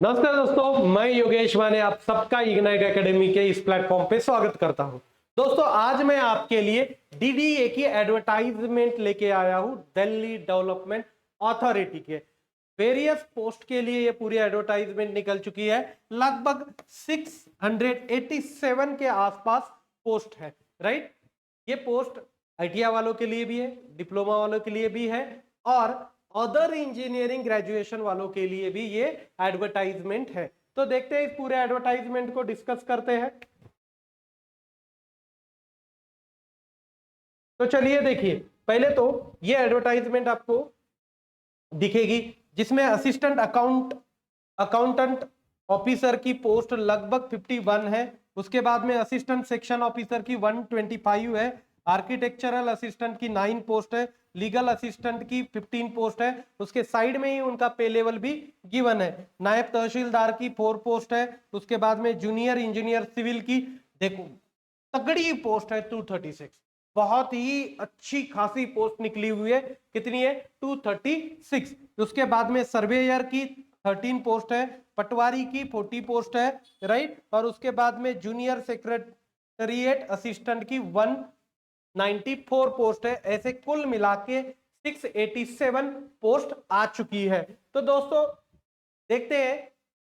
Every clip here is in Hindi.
नमस्कार दोस्तों, मैं योगेश माने आप सबका इग्नाइट एकेडमी के इस प्लेटफॉर्म पे स्वागत करता हूं। दोस्तों, आज मैं आपके लिए डीडीए की एडवर्टाइजमेंट लेके आया हूं दिल्ली डेवलपमेंट अथॉरिटी के वेरियस पोस्ट के लिए। ये पूरी एडवर्टाइजमेंट निकल चुकी है। लगभग 687 के आसपास पोस्ट है, राइट। ये पोस्ट आईटीआई वालों के लिए भी है, डिप्लोमा वालों के लिए भी है और अदर इंजीनियरिंग ग्रेजुएशन वालों के लिए भी ये एडवर्टाइजमेंट है। तो देखते हैं, इस पूरे एडवर्टाइजमेंट को डिस्कस करते हैं। तो चलिए देखिए, पहले तो ये एडवर्टाइजमेंट आपको दिखेगी जिसमें असिस्टेंट अकाउंटेंट ऑफिसर की पोस्ट लगभग 51 है। उसके बाद में असिस्टेंट सेक्शन ऑफिसर की 125 है। आर्किटेक्चरल असिस्टेंट की 9 पोस्ट है। लीगल असिस्टेंट की 15 पोस्ट है। उसके साइड में ही उनका पे लेवल भी गिवन है। नायब तहसीलदार की 4 पोस्ट है। उसके बाद में जूनियर इंजीनियर सिविल की, देखो तगड़ी पोस्ट है 236। बहुत ही अच्छी खासी पोस्ट निकली हुई है। कितनी है? 236। उसके बाद में सर्वेयर की 13 पोस्ट है। पटवारी की 40 पोस्ट है, राइट। और उसके बाद में जूनियर सेक्रेटरिएट असिस्टेंट की 194 पोस्ट है। ऐसे कुल मिला के 687 पोस्ट आ चुकी है। तो दोस्तों देखते हैं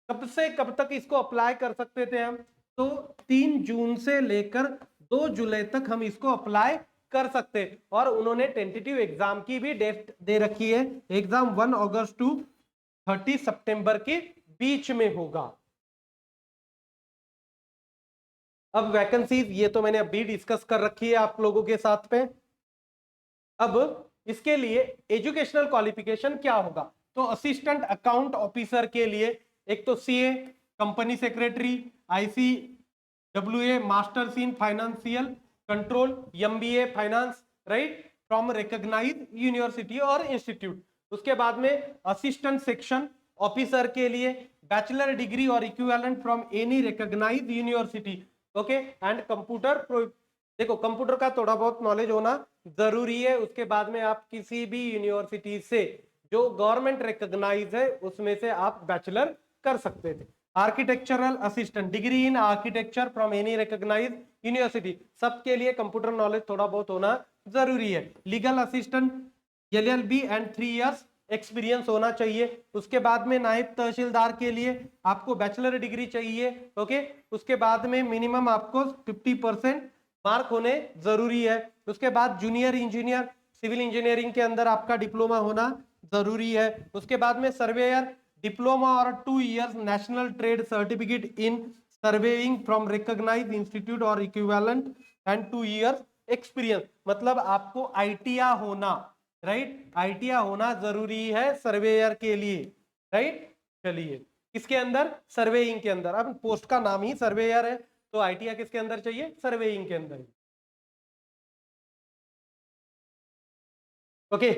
कब से कब तक इसको अप्लाई कर सकते थे हम। तो 3 जून से लेकर 2 जुलाई तक हम इसको अप्लाई कर सकते। और उन्होंने टेंटेटिव एग्जाम की भी डेट दे रखी है। एग्जाम 1 अगस्त टू 30 सितंबर के बीच में होगा। अब वैकेंसीज ये तो मैंने अभी डिस्कस कर रखी है आप लोगों के साथ में। अब इसके लिए एजुकेशनल क्वालिफिकेशन क्या होगा? तो असिस्टेंट अकाउंट ऑफिसर के लिए एक तो CA, company secretary, ICWA, masters in financial control, MBA finance, right, from recognised university और इंस्टीट्यूट। उसके बाद में असिस्टेंट सेक्शन ऑफिसर के लिए बैचलर डिग्री और equivalent from any recognised university, okay. And computer, देखो कंप्यूटर का थोड़ा बहुत नॉलेज होना जरूरी है। उसके बाद में आप किसी भी यूनिवर्सिटी से जो गवर्नमेंट रिकॉग्नाइज है उसमें से आप बैचलर कर सकते थे। Architectural assistant, degree in architecture from any recognise university, सबके लिए कंप्यूटर नॉलेज थोड़ा बहुत होना जरूरी है। Legal assistant LLB and 3 years experience होना चाहिए। उसके बाद में नायब तहसीलदार के लिए आपको बैचलर डिग्री चाहिए, ओके। उसके बाद में मिनिमम आपको 50% मार्क होने जरूरी है। उसके बाद जूनियर इंजीनियर सिविल इंजीनियरिंग के अंदर आपका डिप्लोमा होना जरूरी है। उसके बाद में सर्वेयर डिप्लोमा और 2 years national trade certificate in surveying from recognised institute और इक्विवेलेंट एंड 2 इयर्स एक्सपीरियंस, मतलब आपको आईटीआई होना, राइट, आईटीआई होना जरूरी है सर्वेयर के लिए, राइट। चलिए, किसके अंदर? सर्वेइंग के अंदर। अब पोस्ट का नाम ही सर्वेयर है तो आईटीआई किसके अंदर चाहिए? सर्वेइंग के अंदर, ओके।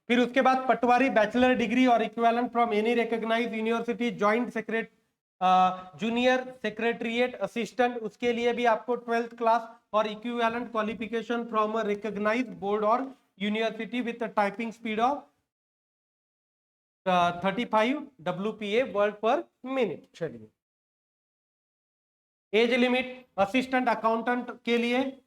फिर उसके बाद पटवारी बैचलर डिग्री और equivalent from any recognised university, joint secret junior secretariat assistant, उसके लिए भी आपको 12th क्लास और equivalent qualification from a recognised board और university with typing speed of 35 WPA word per minute. चलिए, एज लिमिट असिस्टेंट अकाउंटेंट के लिए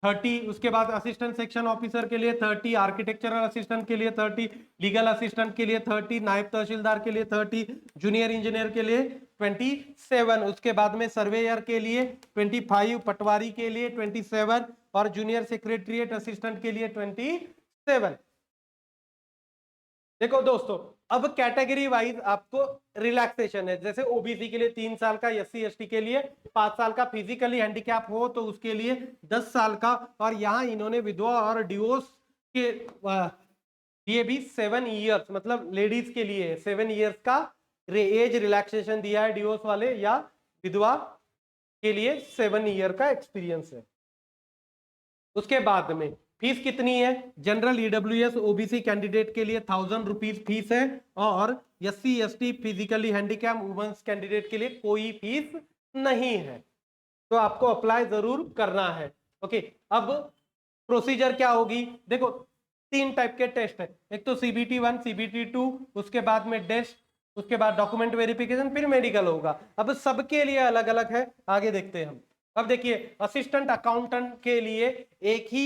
30, उसके बाद असिस्टेंट सेक्शन ऑफिसर के लिए 30, आर्किटेक्चरल असिस्टेंट के लिए 30, लीगल असिस्टेंट के लिए 30, नायब तहसीलदार के लिए 30, जूनियर इंजीनियर के लिए 27, उसके बाद में सर्वेयर के लिए 25, पटवारी के लिए 27 और जूनियर सेक्रेटरिएट असिस्टेंट के लिए 27। देखो दोस्तों, अब कैटेगरी वाइज आपको रिलैक्सेशन है। जैसे ओबीसी के लिए 3 साल का, एससी एसटी के लिए 5 साल का, फिजिकली हैंडीकैप हो तो उसके लिए 10 साल का। और यहाँ इन्होंने विधवा और डिवोर्स के लिए भी 7 इयर्स, मतलब लेडीज के लिए 7 इयर्स का एज रिलैक्सेशन दिया है। डिवोर्स वाले या विधवा के लिए 7 ईयर का एक्सपीरियंस है। उसके बाद में फीस कितनी है? जनरल ईडब्ल्यूएस ओबीसी कैंडिडेट के लिए 1000 रुपीज फीस है और SC ST physically handicap women's candidate के लिए कोई फीस नहीं है। तो आपको अप्लाई जरूर करना है, ओके। अब प्रोसीजर क्या होगी? देखो 3 टाइप के टेस्ट है। एक तो CBT 1, CBT 2, उसके बाद में उसके बाद डॉक्यूमेंट वेरिफिकेशन, फिर मेडिकल होगा। अब सबके लिए अलग अलग है, आगे देखते हैं हम। अब देखिए असिस्टेंट अकाउंटेंट के लिए एक ही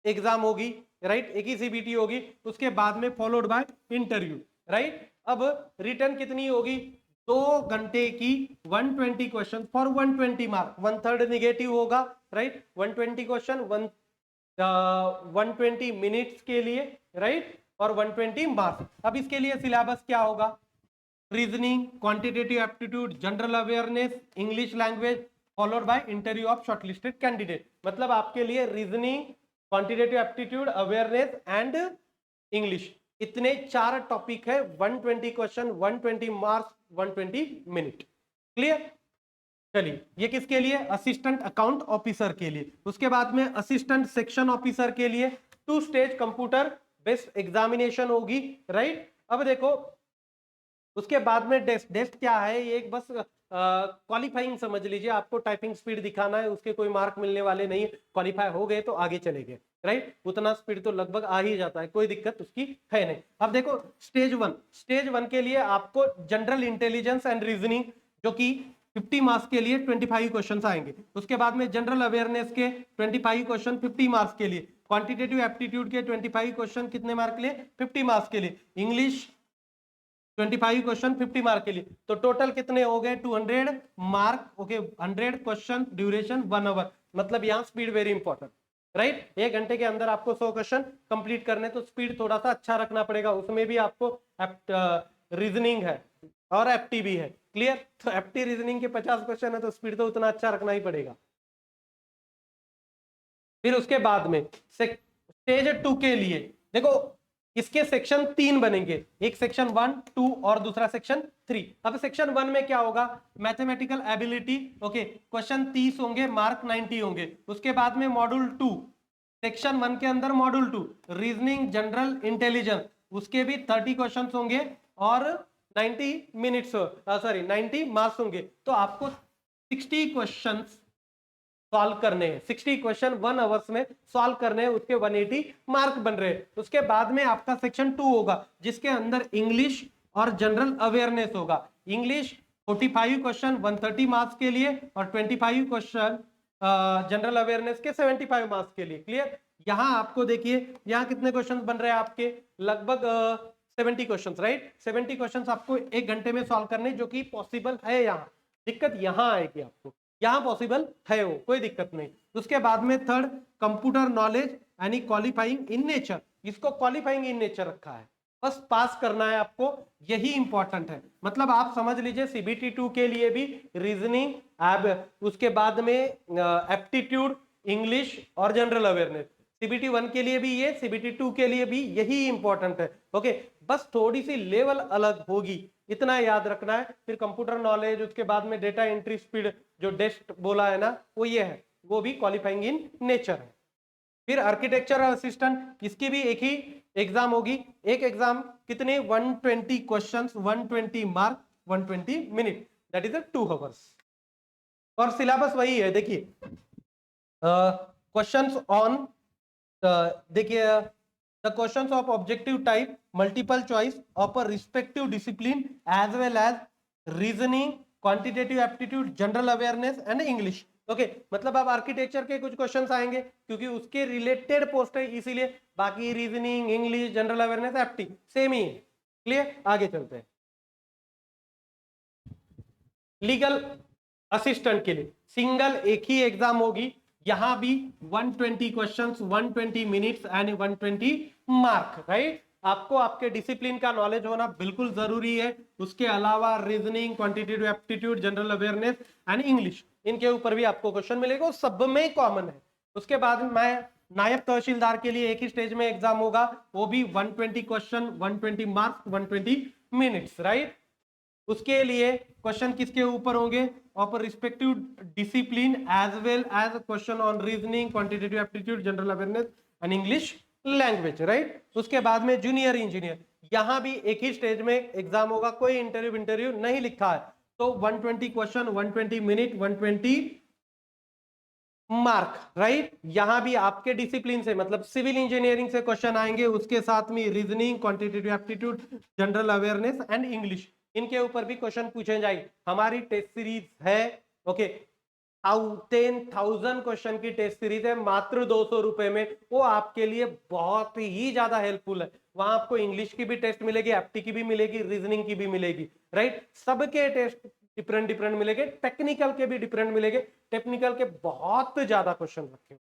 एग्जाम होगी, राइट, एक ही सीबीटी होगी, उसके बाद में फॉलोड बाय इंटरव्यू, राइट। अब रिटर्न कितनी होगी, 2 घंटे की 120 क्वेश्चन फॉर 120 मार्क, 1/3 निगेटिव होगा, राइट, 120 क्वेश्चन 120 मिनट्स के लिए, राइट, और 120 मार्क्स। अब इसके लिए सिलेबस क्या होगा, reasoning, quantitative aptitude, general awareness, English language, followed by interview of shortlisted candidate. मतलब आपके लिए reasoning, quantitative aptitude, awareness and English, इतने 4 टॉपिक है, 120 क्वेश्चन, 120 मार्क्स, 120 मिनट। क्लियर। चलिए ये किसके लिए, असिस्टेंट अकाउंट ऑफिसर के लिए। उसके बाद में असिस्टेंट सेक्शन ऑफिसर के लिए 2 स्टेज कंप्यूटर बेस्ड एग्जामिनेशन होगी, राइट। अब देखो उसके बाद में डेस्ट क्या है, ये एक बस क्वालिफाइंग समझ लीजिए, आपको टाइपिंग स्पीड दिखाना है, उसके कोई मार्क मिलने वाले नहीं है, क्वालिफाई हो गए तो आगे चले गए, राइट, उतना स्पीड तो लगभग आ ही जाता है, कोई दिक्कत उसकी है नहीं। अब देखो स्टेज वन के लिए आपको जनरल इंटेलिजेंस एंड रीजनिंग, जो कि 50 मार्क्स के लिए 25 क्वेश्चंस आएंगे। उसके बाद में जनरल अवेयरनेस के 25 क्वेश्चन 50 मार्क्स के लिए, क्वांटिटेटिव एप्टीट्यूड के 25 क्वेश्चन कितने मार्क के लिए, 50 मार्क्स के लिए, इंग्लिश 25 क्वेश्चन 50 मार्क के लिए, तो टोटल कितने हो गए 200 mark, okay, 100 question, duration 1 hour. मतलब यहाँ स्पीड वेरी इंपॉर्टेंट, राइट। 1 घंटे के अंदर आपको 100 क्वेश्चन कंप्लीट करने, तो स्पीड थोड़ा सा अच्छा रखना पड़ेगा। उसमें भी आपको रीजनिंग है और एप्टी भी है, क्लियर। तो एप्टी रीजनिंग के 50 क्वेश्चन है, तो स्पीड तो उतना अच्छा रखना ही पड़ेगा। फिर उसके बाद में स्टेज 2 के लिए देखो इसके सेक्शन 3 बनेंगे, एक सेक्शन 1, 2 और दूसरा सेक्शन 3। अब सेक्शन 1 में क्या होगा, मैथमेटिकल एबिलिटी, ओके, क्वेश्चन 30 होंगे, मार्क 90 होंगे। उसके बाद में मॉड्यूल 2, सेक्शन 1 के अंदर मॉड्यूल 2 रीजनिंग जनरल इंटेलिजेंस, उसके भी 30 क्वेश्चन होंगे और 90 मिनट्स, सॉरी 90 मार्क्स होंगे। तो आपको 60 क्वेश्चन सॉल्व करने हैं, 60 क्वेश्चन 1 आवर्स में सॉल्व करने हैं, उसके 180 मार्क बन रहे हैं। उसके बाद में आपका सेक्शन 2 होगा, जिसके अंदर इंग्लिश और जनरल अवेयरनेस होगा। इंग्लिश 45 क्वेश्चन 130 मार्क्स के लिए और 25 क्वेश्चन जनरल अवेयरनेस के 75 मार्क्स के लिए, क्लियर। यहाँ आपको देखिए यहाँ कितने क्वेश्चन बन रहे हैं आपके, लगभग 70 क्वेश्चन, राइट। 70 क्वेश्चन आपको 1 घंटे में सॉल्व करने, जो कि पॉसिबल है। यहाँ दिक्कत यहाँ आएगी आपको, यहाँ पॉसिबल है वो, कोई दिक्कत नहीं। उसके बाद में थर्ड, कंप्यूटर नॉलेज यानी क्वालिफाइंग इन नेचर, इसको क्वालिफाइंग इन नेचर रखा है, बस पास करना है आपको, यही इंपॉर्टेंट है। मतलब आप समझ लीजिए सीबीटी 2 के लिए भी रीजनिंग, उसके बाद में एप्टीट्यूड, इंग्लिश और जनरल अवेयरनेस, सीबीटी 1 के लिए भी ये, सीबीटी 2 के लिए भी यही इंपॉर्टेंट है, ओके। बस थोड़ी सी लेवल अलग होगी, इतना याद रखना है। फिर कंप्यूटर नॉलेज, उसके बाद में डेटा एंट्री स्पीड, जो डेस्ट बोला है ना, वो ये है, वो भी क्वालिफाइंग इन नेचर है। फिर आर्किटेक्चर असिस्टेंट, इसकी भी एक ही एग्जाम होगी, एक एग्जाम कितने 120 questions, 120 mark, 120 minute, that is 2 hours. और सिलेबस वही है, देखिए क्वेश्चंस ऑन, देखिए the questions of objective type, multiple choice of a respective discipline as well as reasoning, quantitative aptitude, general awareness and English, okay. मतलब अब आर्किटेक्चर के कुछ क्वेश्चंस आएंगे, क्योंकि उसके रिलेटेड पोस्ट है, इसीलिए। बाकी रीजनिंग, इंग्लिश, जनरल अवेयरनेस, एप्टी सेम ही है, क्लियर। आगे चलते हैं। लीगल असिस्टेंट के लिए सिंगल एक ही एग्जाम होगी, यहां भी 120 questions, 120 minutes and 120 mark, right. आपको आपके डिसिप्लिन का नॉलेज होना बिल्कुल जरूरी है। उसके अलावा reasoning, quantitative aptitude, general awareness and English, इनके ऊपर भी आपको क्वेश्चन मिलेगा, सब में कॉमन है। उसके बाद मैं नायब तहसीलदार के लिए एक ही स्टेज में एग्जाम होगा, वो भी 120 क्वेश्चन, 120 मार्क्स, 120 मिनट्स, राइट। उसके लिए क्वेश्चन किसके ऊपर होंगे, of respective discipline as well as question on reasoning, quantitative aptitude, general awareness and English language, right. उसके बाद में जूनियर इंजीनियर, यहां भी एक ही स्टेज में एग्जाम होगा, कोई इंटरव्यू नहीं लिखा है। तो 120 क्वेश्चन, 120 मिनट, 120 मार्क, राइट। यहां भी आपके डिसिप्लिन से, मतलब सिविल इंजीनियरिंग से क्वेश्चन आएंगे, उसके साथ में reasoning, quantitative aptitude, general awareness and English, इनके ऊपर भी क्वेश्चन पूछे जाएंगे। हमारी टेस्ट सीरीज है ओके 10,000 क्वेश्चन की टेस्ट सीरीज है मात्र 200 रुपए में। वो आपके लिए बहुत ही ज्यादा हेल्पफुल है। वहां आपको इंग्लिश की भी टेस्ट मिलेगी, एप्टी की भी मिलेगी, रीजनिंग की भी मिलेगी, राइट। सबके टेस्ट डिफरेंट मिलेंगे, टेक्निकल के भी डिफरेंट मिलेंगे। टेक्निकल के बहुत ज्यादा क्वेश्चन रखे,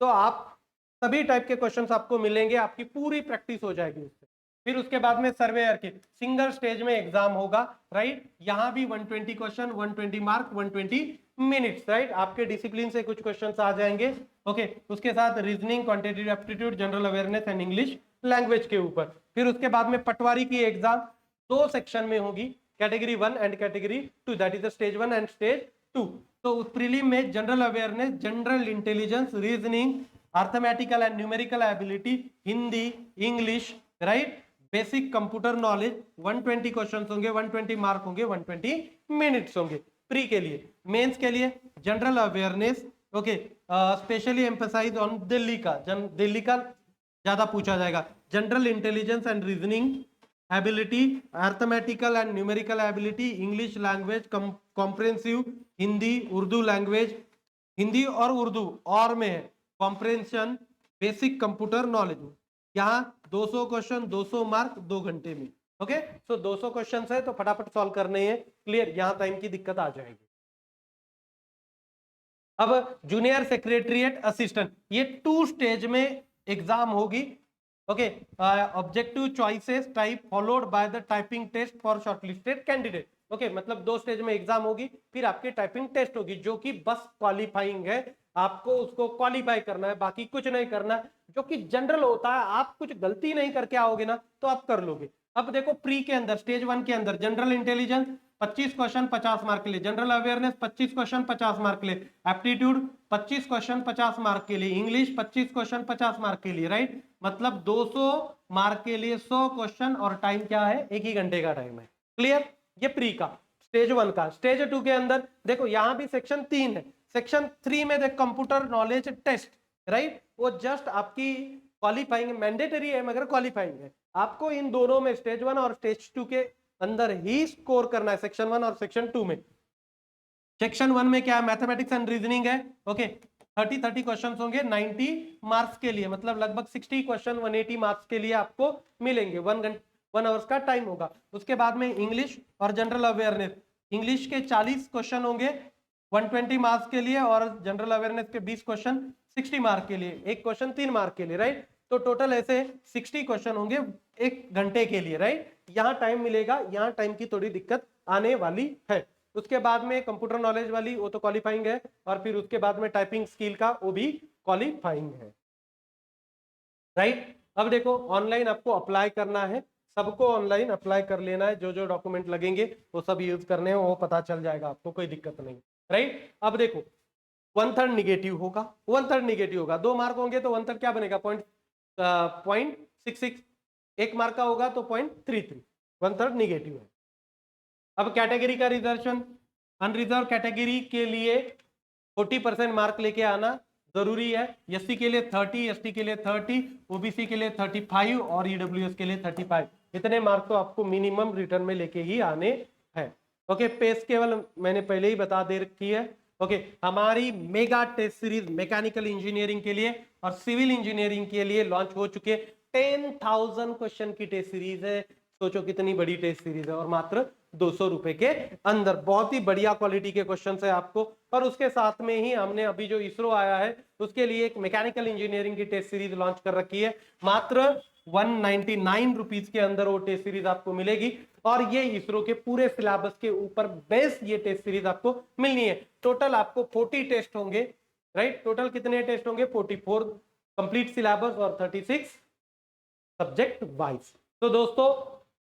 तो आप सभी टाइप के क्वेश्चंस आपको मिलेंगे, आपकी पूरी प्रैक्टिस हो जाएगी उससे। फिर उसके बाद में सर्वेयर के सिंगल स्टेज में एग्जाम होगा, राइट। यहाँ भी 120 क्वेश्चन, 120 मार्क, 120 मिनट्स, राइट। आपके डिसिप्लिन से कुछ क्वेश्चंस आ जाएंगे ओके। उसके साथ reasoning, quantitative aptitude, general awareness and English language के ऊपर। फिर उसके बाद में पटवारी की एग्जाम 2 सेक्शन में होगी, category 1 and category 2, that is stage 1 and stage 2। तो प्रीलिम में general awareness, general intelligence, reasoning, arithmetical and numerical ability, Hindi, English, right, basic computer knowledge, 120 question होंगे, 120 मार्क होंगे, 120 मिनट्स होंगे प्री के लिए। मेंस के लिए general awareness okay, specially emphasize on Delhi का ज्यादा पूछा जाएगा। General intelligence and reasoning ability, arithmetical and numerical ability, English language comprehensive, Hindi, Urdu language, Hindi और उर्दू और में है, कॉम्प्रिहेंशन, बेसिक कंप्यूटर नॉलेज। यहाँ 200 क्वेश्चन, 200 मार्क 2 घंटे में ओके। सो 200 क्वेश्चन है तो फटाफट सॉल्व करने हैं, क्लियर। यहाँ टाइम की दिक्कत आ जाएगी। अब जूनियर सेक्रेटरीट असिस्टेंट, ये 2 स्टेज में एग्जाम होगी okay. Objective choices type followed by the typing test for shortlisted candidate okay. मतलब 2 स्टेज में एग्जाम होगी, फिर आपकी टाइपिंग टेस्ट होगी, जो कि बस क्वालिफाइंग है, आपको उसको क्वालिफाई करना है, बाकी कुछ नहीं करना है। जो कि जनरल होता है, आप कुछ गलती नहीं करके आओगे ना तो आप कर लोगे। अब देखो प्री के अंदर, स्टेज 1 के अंदर जनरल इंटेलिजेंस 25 क्वेश्चन 50 मार्क के लिए, जनरल अवेयरनेस 25 क्वेश्चन 50 मार्क के लिए, एप्टीट्यूड 25 क्वेश्चन 50 मार्क के लिए, इंग्लिश 25 क्वेश्चन 50 मार्क के लिए, राइट। मतलब 200 मार्क के लिए 100 क्वेश्चन, और टाइम क्या है, 1 ही घंटे का टाइम है, क्लियर। ये प्री का स्टेज 1 का। स्टेज 2 के अंदर देखो यहाँ भी सेक्शन 3 है। सेक्शन 3 में देख कंप्यूटर नॉलेज टेस्ट, राइट। वो जस्ट आपकी क्वालिफाइंग, मैंडेटरी है मगर क्वालिफाइंग है। आपको इन दोनों में स्टेज 1 और स्टेज 2 के अंदर ही स्कोर करना है, सेक्शन 1 और सेक्शन 2 में। सेक्शन 1 में क्या है, मैथमेटिक्स एंड रीजनिंग है ओके। 30 क्वेश्चन होंगे 90 मार्क्स के लिए, मतलब लगभग 60 क्वेश्चन 180 मार्क्स के लिए आपको मिलेंगे। 1 आवर्स का टाइम होगा। उसके बाद में इंग्लिश और जनरल अवेयरनेस, इंग्लिश के 40 क्वेश्चन होंगे 120 मार्क्स के लिए, और जनरल अवेयरनेस के 20 क्वेश्चन 60 मार्क के लिए, एक क्वेश्चन 3 मार्क के लिए, राइट। तो टोटल ऐसे 60 क्वेश्चन होंगे 1 घंटे के लिए, राइट। यहाँ टाइम मिलेगा, यहाँ टाइम की थोड़ी दिक्कत आने वाली है। उसके बाद में कंप्यूटर नॉलेज वाली, वो तो क्वालिफाइंग है, और फिर उसके बाद में टाइपिंग स्किल का, वो भी क्वालिफाइंग है, राइट। अब देखो ऑनलाइन आपको अप्लाई करना है, सबको ऑनलाइन अप्लाई कर लेना है। जो जो डॉक्यूमेंट लगेंगे वो सब यूज करने हैं, वो पता चल जाएगा आपको, कोई दिक्कत नहीं, राइट। अब देखो 1/3 निगेटिव होगा, 1/3 निगेटिव होगा, 2 मार्क होंगे तो 1/3 क्या बनेगा, 0.66, 1 मार्क का होगा तो 0.33, 1/3 निगेटिव है। अब कैटेगरी का रिजर्वेशन, अनरिजर्व कैटेगरी के लिए 40% मार्क लेके आना जरूरी है। एससी के लिए 30, एसटी के लिए 30, ओबीसी के लिए 35 और ईडब्ल्यूएस के लिए 35। इतने मार्क तो आपको मिनिमम रिटर्न में लेके ही आने हैं ओके। पेस केवल मैंने पहले ही बता दे रखी है ओके। हमारी mega test series mechanical engineering के लिए और सिविल इंजीनियरिंग के लिए लॉन्च हो चुके 10,000 क्वेश्चन की टेस्ट सीरीज है। सोचो कितनी बड़ी टेस्ट सीरीज है, और मात्र 200 रुपए के अंदर बहुत ही बढ़िया क्वालिटी के क्वेश्चन है आपको। और उसके साथ में ही हमने अभी जो इसरो आया है उसके लिए एक मैकेनिकल इंजीनियरिंग की टेस्ट सीरीज लॉन्च कर रखी है। मात्र 199 रुपीज के अंदर वो टेस्ट सीरीज आपको मिलेगी, और ये इसरो के पूरे सिलेबस के ऊपर बेस ये टेस्ट सीरीज आपको मिलनी है। टोटल आपको 40 टेस्ट होंगे, राइट। टोटल कितने टेस्ट होंगे, 44 कंप्लीट सिलेबस और 36 सब्जेक्ट वाइज। तो दोस्तों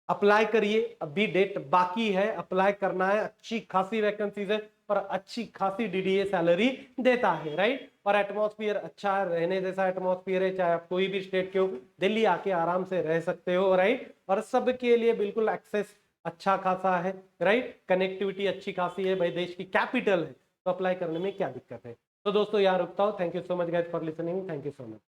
अप्लाई करिए, अभी डेट बाकी है, अप्लाई करना है। अच्छी खासी वैकेंसीज है और अच्छी खासी डीडीए सैलरी देता है, राइट। और एटमॉस्फेयर अच्छा है, रहने जैसा एटमॉस्फेयर है, चाहे आप कोई भी स्टेट के हो, दिल्ली आके आराम से रह सकते हो, राइट। और सबके लिए बिल्कुल एक्सेस अच्छा खासा है, राइट। कनेक्टिविटी अच्छी खासी है, भाई देश की कैपिटल है, तो अप्लाई करने में क्या दिक्कत है। तो दोस्तों यहाँ रुकता हूँ। Thank you so much guys for listening, thank you so much.